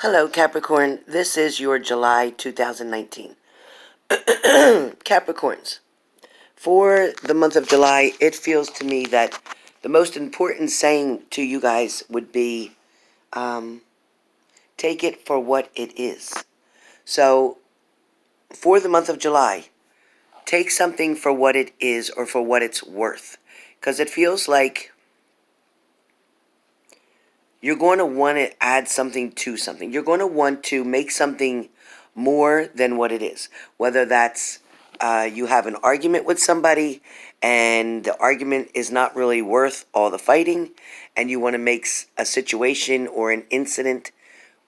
Hello, Capricorn. This is your July 2019. Capricorns, for the month of July, it feels to me that the most important saying to you guys would be, take it for what it is. So, for the month of July, take something for what it is or for what it's worth. Because it feels like you're going to want to add something to something. You're going to want to make something more than what it is. Whether that's you have an argument with somebody and the argument is not really worth all the fighting, and you want to make a situation or an incident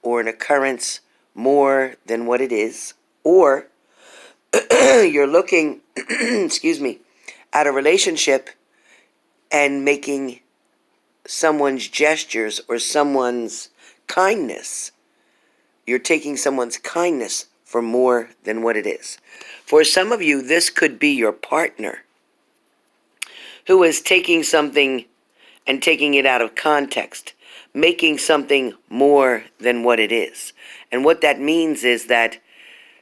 or an occurrence more than what it is. Or you're looking, excuse me, at a relationship and making someone's gestures or someone's kindness. You're taking someone's kindness for more than what it is. For some of you, this could be your partner who is taking something and taking it out of context, making something more than what it is. And what that means is that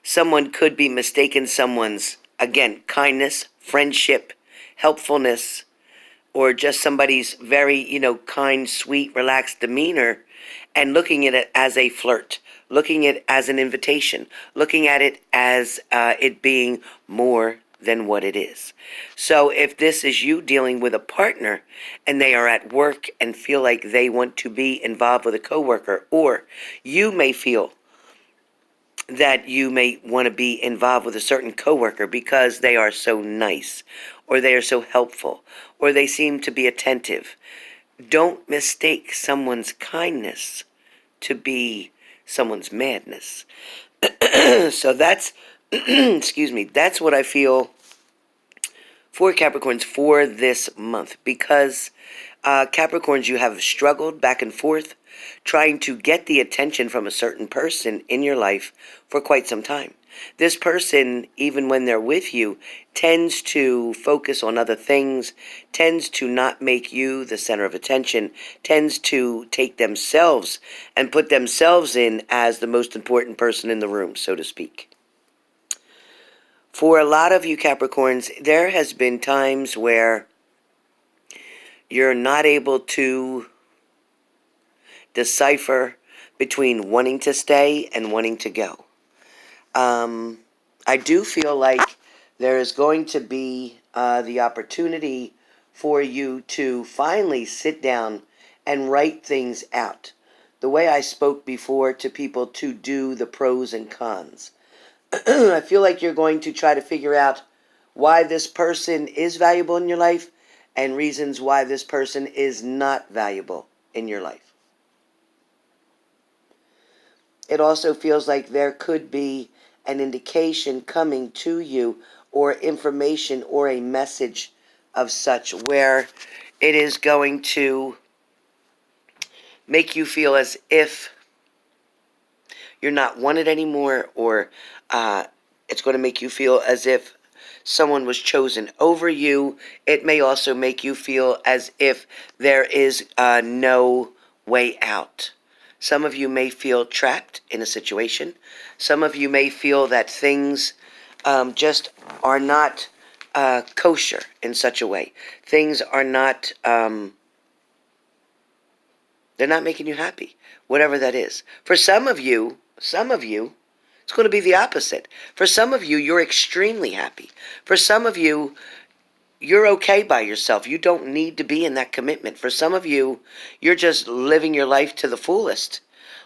someone could be mistaken someone's, again, kindness, friendship, helpfulness, or just somebody's very, kind, sweet, relaxed demeanor, and looking at it as a flirt, looking at it as an invitation, looking at it as it being more than what it is. So if this is you dealing with a partner and they are at work and feel like they want to be involved with a coworker, or you may feel that you may want to be involved with a certain coworker because they are so nice, or they are so helpful, or they seem to be attentive. Don't mistake someone's kindness to be someone's madness. So that's, excuse me, that's what I feel for Capricorns for this month. Because Capricorns, you have struggled back and forth trying to get the attention from a certain person in your life for quite some time. This person, even when they're with you, tends to focus on other things, tends to not make you the center of attention, tends to take themselves and put themselves in as the most important person in the room, so to speak. For a lot of you Capricorns, there has been times where you're not able to decipher between wanting to stay and wanting to go. I do feel like there is going to be the opportunity for you to finally sit down and write things out. The way I spoke before to people to do the pros and cons. I feel like you're going to try to figure out why this person is valuable in your life and reasons why this person is not valuable in your life. It also feels like there could be an indication coming to you, or information or a message of such, where it is going to make you feel as if you're not wanted anymore, or it's going to make you feel as if someone was chosen over you. It may also make you feel as if there is no way out. Some of you may feel trapped in a situation. Some of you may feel that things just are not kosher in such a way. Things are not, they're not making you happy, whatever that is. For some of you, it's going to be the opposite. For some of you, you're extremely happy. For some of you, you're okay by yourself. You don't need to be in that commitment. For some of you, you're just living your life to the fullest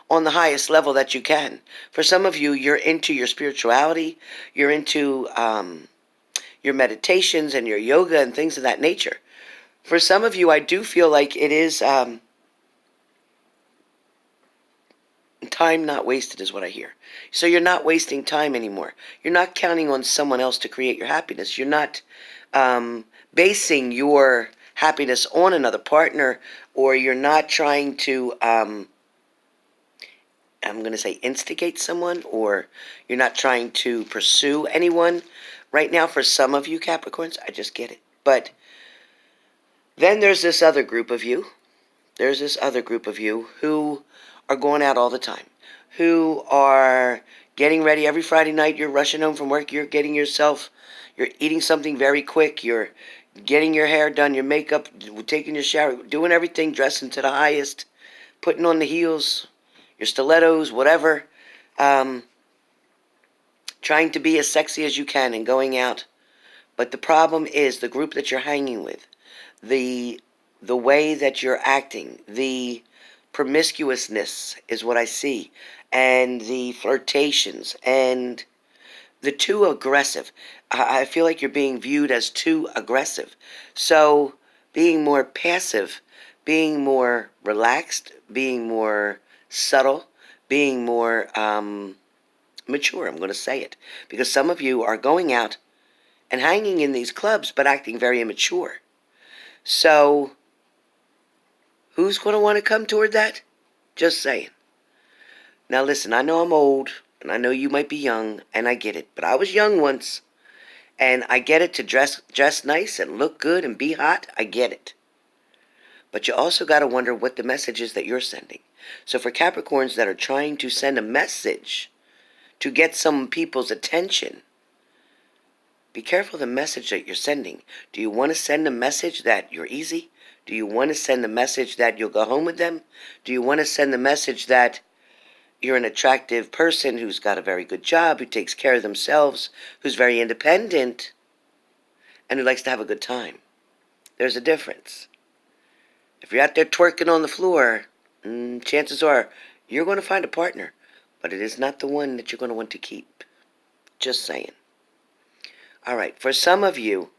on the highest level that you can. For some of you, you're into your spirituality. You're into your meditations and your yoga and things of that nature. For some of you, I do feel like it is time not wasted is what I hear. So you're not wasting time anymore. You're not counting on someone else to create your happiness. You're not basing your happiness on another partner, or you're not trying to, I'm going to say, instigate someone, or you're not trying to pursue anyone right now. For some of you Capricorns, I just get it. But then there's this other group of you. There's this other group of you who are going out all the time, who are getting ready every Friday night. You're rushing home from work. You're eating something very quick. You're getting your hair done, your makeup, taking your shower, doing everything, dressing to the highest, putting on the heels, your stilettos, whatever. Trying to be as sexy as you can and going out. But the problem is the group that you're hanging with, the way that you're acting, the promiscuousness is what I see, and the flirtations, and the too aggressive. I feel like you're being viewed as too aggressive. So being more passive, being more relaxed, being more subtle, being more mature, I'm going to say it. Because some of you are going out and hanging in these clubs but acting very immature. So who's going to want to come toward that? Just saying. Now listen, I know I'm old, and I know you might be young, and I get it. But I was young once, and I get it to dress nice and look good and be hot. I get it. But you also got to wonder what the message is that you're sending. So for Capricorns that are trying to send a message to get some people's attention, be careful the message that you're sending. Do you want to send a message that you're easy? Do you want to send a message that you'll go home with them? Do you want to send the message that you're an attractive person who's got a very good job, who takes care of themselves, who's very independent, and who likes to have a good time? There's a difference. If you're out there twerking on the floor, chances are you're going to find a partner, but it is not the one that you're going to want to keep. Just saying. All right, for some of you,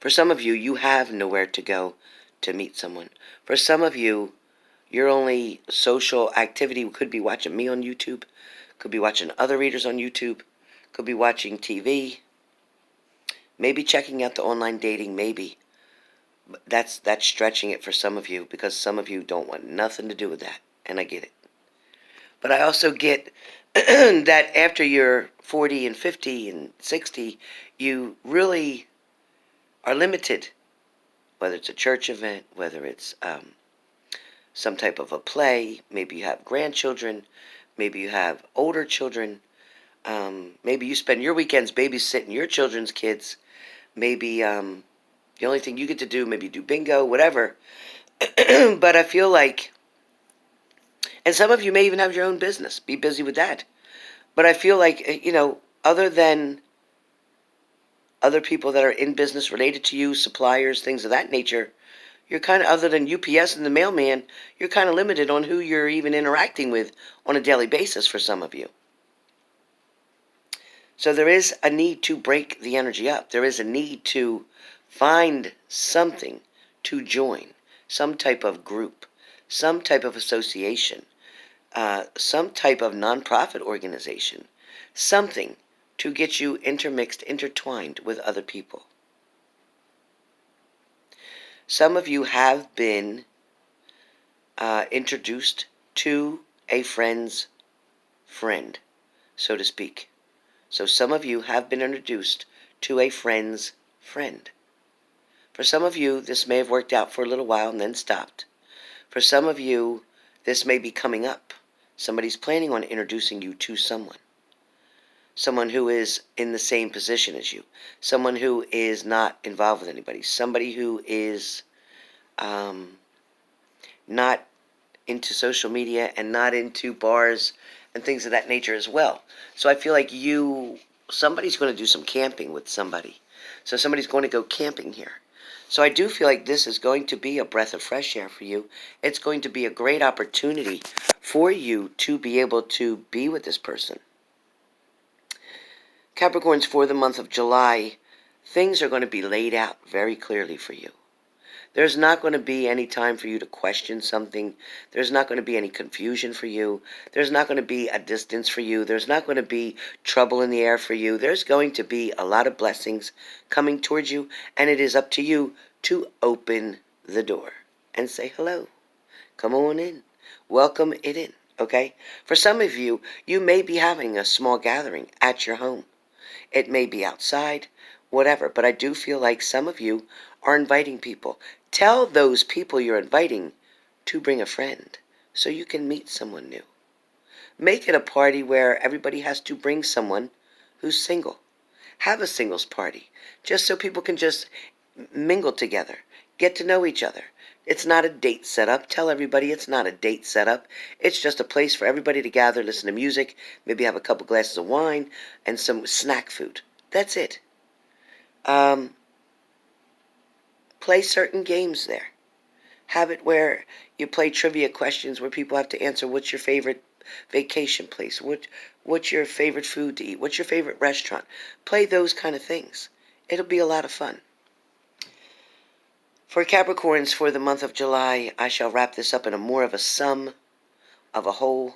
you have nowhere to go to meet someone. For some of you, your only social activity could be watching me on YouTube, could be watching other readers on YouTube, could be watching TV, maybe checking out the online dating, maybe. But that's stretching it for some of you, because some of you don't want nothing to do with that, and I get it. But I also get that after you're 40 and 50 and 60, you really are limited, whether it's a church event, whether it's some type of a play, maybe you have grandchildren, maybe you have older children, maybe you spend your weekends babysitting your children's kids, maybe the only thing you get to do, maybe do bingo, whatever. But I feel like, and some of you may even have your own business, be busy with that. But I feel like, other than other people that are in business related to you, suppliers, things of that nature, you're kind of, other than UPS and the mailman, you're kind of limited on who you're even interacting with on a daily basis for some of you. So there is a need to break the energy up. There is a need to find something to join, some type of group, some type of association, some type of nonprofit organization, something to get you intermixed, intertwined with other people. Some of you have been introduced to a friend's friend, so to speak. So some of you have been introduced to a friend's friend. For some of you, this may have worked out for a little while and then stopped. For some of you, this may be coming up. Somebody's planning on introducing you to someone. Someone who is in the same position as you. Someone who is not involved with anybody. Somebody who is not into social media and not into bars and things of that nature as well. So I feel like somebody's going to do some camping with somebody. So somebody's going to go camping here. So I do feel like this is going to be a breath of fresh air for you. It's going to be a great opportunity for you to be able to be with this person. Capricorns, for the month of July, things are going to be laid out very clearly for you. There's not going to be any time for you to question something. There's not going to be any confusion for you. There's not going to be a distance for you. There's not going to be trouble in the air for you. There's going to be a lot of blessings coming towards you, and it is up to you to open the door and say hello. Come on in. Welcome it in, okay? For some of you, you may be having a small gathering at your home. It may be outside, whatever, but I do feel like some of you are inviting people. Tell those people you're inviting to bring a friend so you can meet someone new. Make it a party where everybody has to bring someone who's single. Have a singles party, just so people can just mingle together, get to know each other. It's not a date setup. Tell everybody it's not a date setup. It's just a place for everybody to gather, listen to music, maybe have a couple glasses of wine, and some snack food. That's it. Play certain games there. Have it where you play trivia questions where people have to answer what's your favorite vacation place, what's your favorite food to eat, what's your favorite restaurant. Play those kind of things. It'll be a lot of fun. For Capricorns, for the month of July, I shall wrap this up in a more of a sum of a whole.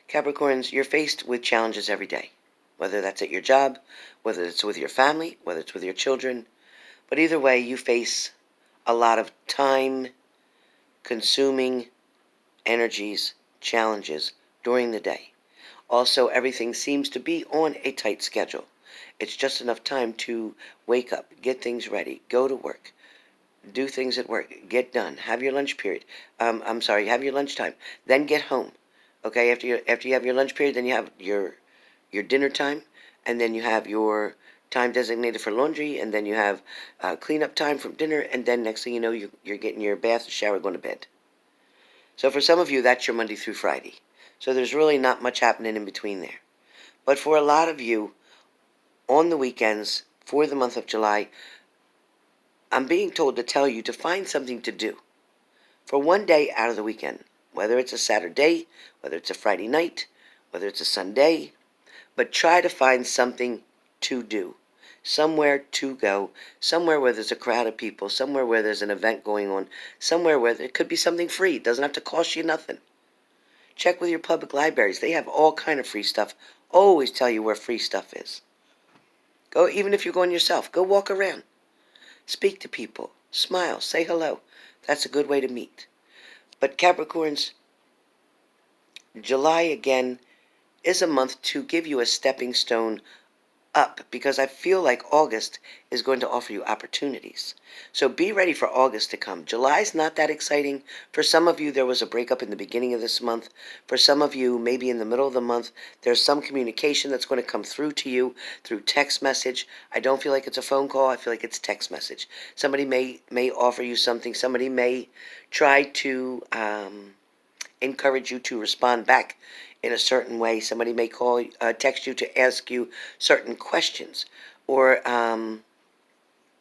Capricorns, you're faced with challenges every day, whether that's at your job, whether it's with your family, whether it's with your children. But either way, you face a lot of time-consuming energies, challenges during the day. Also, everything seems to be on a tight schedule. It's just enough time to wake up, get things ready, go to work, do things at work, get done, have your lunch period. Have your lunchtime, then get home. Okay, after you have your lunch period, then you have your dinner time, and then you have your time designated for laundry, and then you have cleanup time from dinner, and then next thing you know, you're getting your bath, shower, going to bed. So for some of you, that's your Monday through Friday. So there's really not much happening in between there. But for a lot of you, on the weekends, for the month of July, I'm being told to tell you to find something to do for one day out of the weekend, whether it's a Saturday, whether it's a Friday night, whether it's a Sunday, but try to find something to do, somewhere to go, somewhere where there's a crowd of people, somewhere where there's an event going on, somewhere where it could be something free. It doesn't have to cost you nothing. Check with your public libraries. They have all kind of free stuff. Always tell you where free stuff is. Go, even if you're going yourself, go walk around. Speak to people. Smile. Say hello. That's a good way to meet. But Capricorns, July again is a month to give you a stepping stone up, because I feel like August is going to offer you opportunities. So be ready for August to come. July's not that exciting. For some of you, there was a breakup in the beginning of this month. For some of you, maybe in the middle of the month, there's some communication that's going to come through to you through text message. I don't feel like it's a phone call. I feel like it's text message. Somebody may offer you something. Somebody may try to encourage you to respond back in a certain way. Somebody may text you to ask you certain questions, or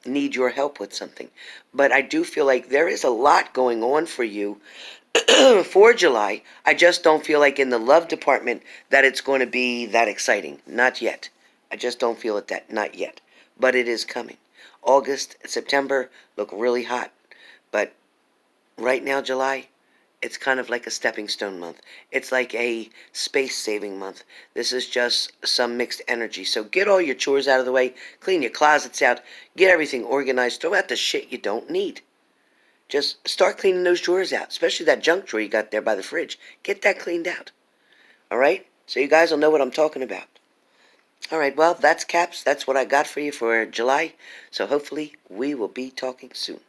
need your help with something. But I do feel like there is a lot going on for you for July. I just don't feel like in the love department that it's going to be that exciting. Not yet. I just don't feel it that, not yet. But it is coming. August, September look really hot. But right now, July, it's kind of like a stepping stone month. It's like a space-saving month. This is just some mixed energy. So get all your chores out of the way. Clean your closets out. Get everything organized. Throw out the shit you don't need. Just start cleaning those drawers out, especially that junk drawer you got there by the fridge. Get that cleaned out. All right? So you guys will know what I'm talking about. All right, well, that's Caps. That's what I got for you for July. So hopefully we will be talking soon.